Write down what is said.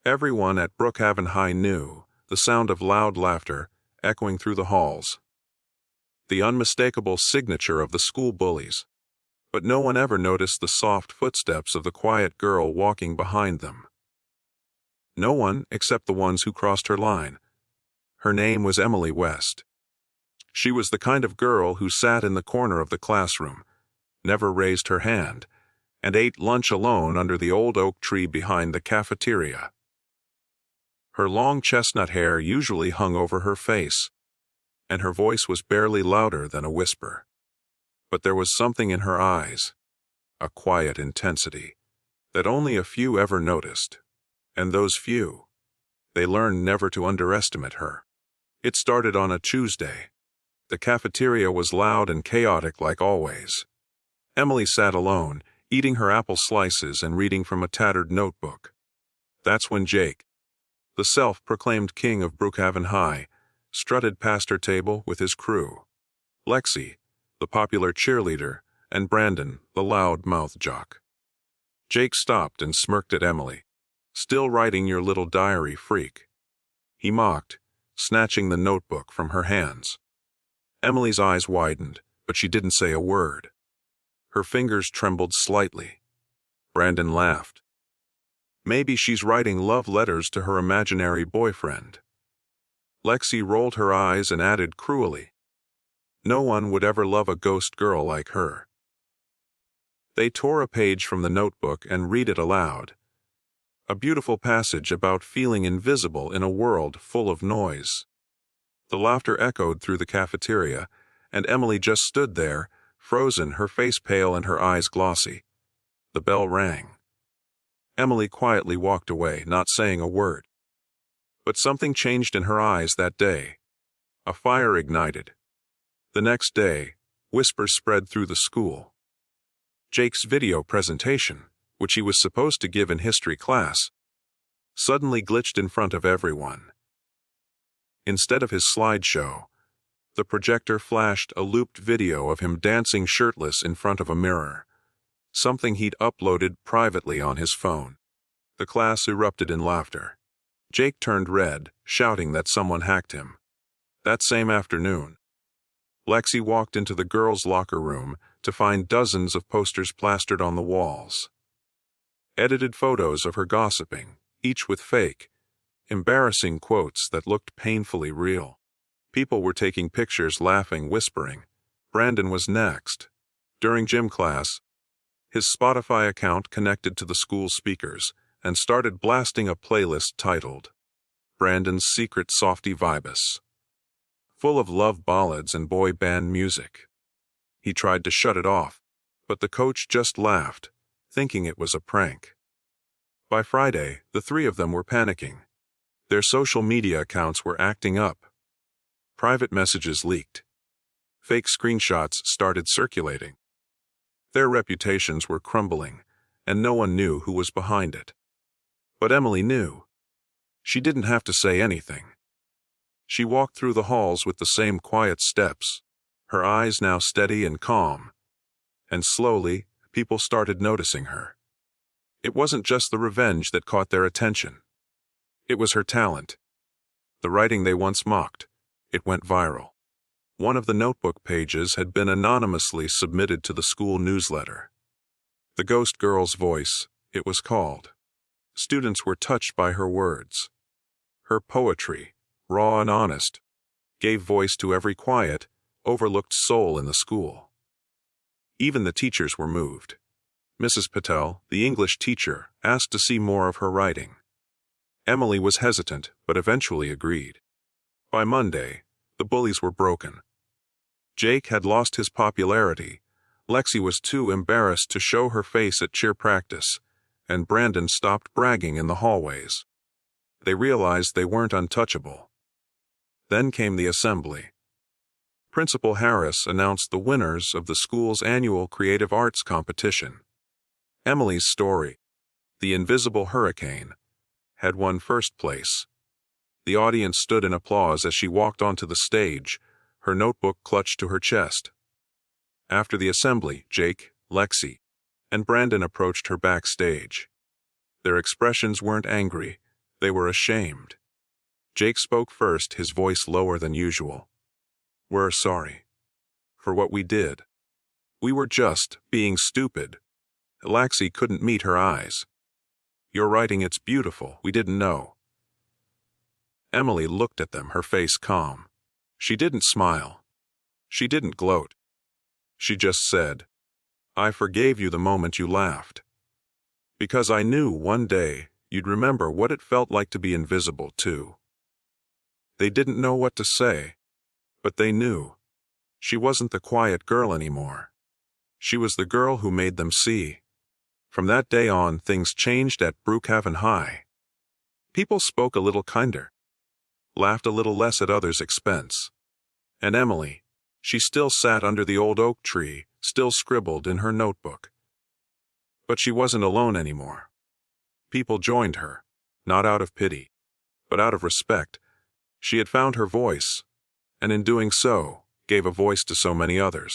Everyone at Brookhaven High knew the sound of loud laughter echoing through the halls, the unmistakable signature of the school bullies. But no one ever noticed the soft footsteps of the quiet girl walking behind them. No one except the ones who crossed her line. Her name was Emily West. She was the kind of girl who sat in the corner of the classroom, never raised her hand, and ate lunch alone under the old oak tree behind the cafeteria. Her long chestnut hair usually hung over her face, and her voice was barely louder than a whisper. But there was something in her eyes, a quiet intensity, that only a few ever noticed. And those few, they learned never to underestimate her. It started on a Tuesday. The cafeteria was loud and chaotic like always. Emily sat alone, eating her apple slices and reading from a tattered notebook. That's when Jake, the self-proclaimed king of Brookhaven High, strutted past her table with his crew. Lexi, the popular cheerleader, and Brandon, the loud-mouthed jock. Jake stopped and smirked at Emily. "Still writing your little diary, freak," he mocked, snatching the notebook from her hands. Emily's eyes widened, but she didn't say a word. Her fingers trembled slightly. Brandon laughed. Maybe she's writing love letters to her imaginary boyfriend. Lexi rolled her eyes and added cruelly, "No one would ever love a ghost girl like her." They tore a page from the notebook and read it aloud. A beautiful passage about feeling invisible in a world full of noise. The laughter echoed through the cafeteria, and Emily just stood there, frozen, her face pale and her eyes glossy. The bell rang. Emily quietly walked away, not saying a word. But something changed in her eyes that day. A fire ignited. The next day, whispers spread through the school. Jake's video presentation, which he was supposed to give in history class, suddenly glitched in front of everyone. Instead of his slideshow, the projector flashed a looped video of him dancing shirtless in front of a mirror, something he'd uploaded privately on his phone. The class erupted in laughter. Jake turned red, shouting that someone hacked him. That same afternoon, Lexi walked into the girls' locker room to find dozens of posters plastered on the walls. Edited photos of her gossiping, each with fake, embarrassing quotes that looked painfully real. People were taking pictures, laughing, whispering. Brandon was next. During gym class, his Spotify account connected to the school speakers and started blasting a playlist titled Brandon's Secret Softy Vibes, full of love ballads and boy band music. He tried to shut it off, but the coach just laughed, thinking it was a prank. By Friday, the three of them were panicking. Their social media accounts were acting up. Private messages leaked. Fake screenshots started circulating. Their reputations were crumbling, and no one knew who was behind it. But Emily knew. She didn't have to say anything. She walked through the halls with the same quiet steps, her eyes now steady and calm. And slowly, people started noticing her. It wasn't just the revenge that caught their attention. It was her talent. The writing they once mocked, it went viral. One of the notebook pages had been anonymously submitted to the school newsletter. The Ghost Girl's Voice, it was called. Students were touched by her words. Her poetry, raw and honest, gave voice to every quiet, overlooked soul in the school. Even the teachers were moved. Mrs. Patel, the English teacher, asked to see more of her writing. Emily was hesitant, but eventually agreed. By Monday, the bullies were broken. Jake had lost his popularity, Lexi was too embarrassed to show her face at cheer practice, and Brandon stopped bragging in the hallways. They realized they weren't untouchable. Then came the assembly. Principal Harris announced the winners of the school's annual creative arts competition. Emily's story, The Invisible Hurricane, had won first place. The audience stood in applause as she walked onto the stage, her notebook clutched to her chest. After the assembly, Jake, Lexi, and Brandon approached her backstage. Their expressions weren't angry, They were ashamed. Jake spoke first, his voice lower than usual. "We're sorry. For what we did. We were just being stupid." Alexi couldn't meet her eyes. "Your writing, it's beautiful. We didn't know." Emily looked at them, her face calm. She didn't smile. She didn't gloat. She just said, "I forgave you the moment you laughed. Because I knew one day you'd remember what it felt like to be invisible, too." They didn't know what to say, but they knew. She wasn't the quiet girl anymore. She was the girl who made them see. From that day on, things changed at Brookhaven High. People spoke a little kinder, laughed a little less at others' expense. And Emily, she still sat under the old oak tree, still scribbled in her notebook. But she wasn't alone anymore. People joined her, not out of pity, but out of respect. She had found her voice, and in doing so, gave a voice to so many others.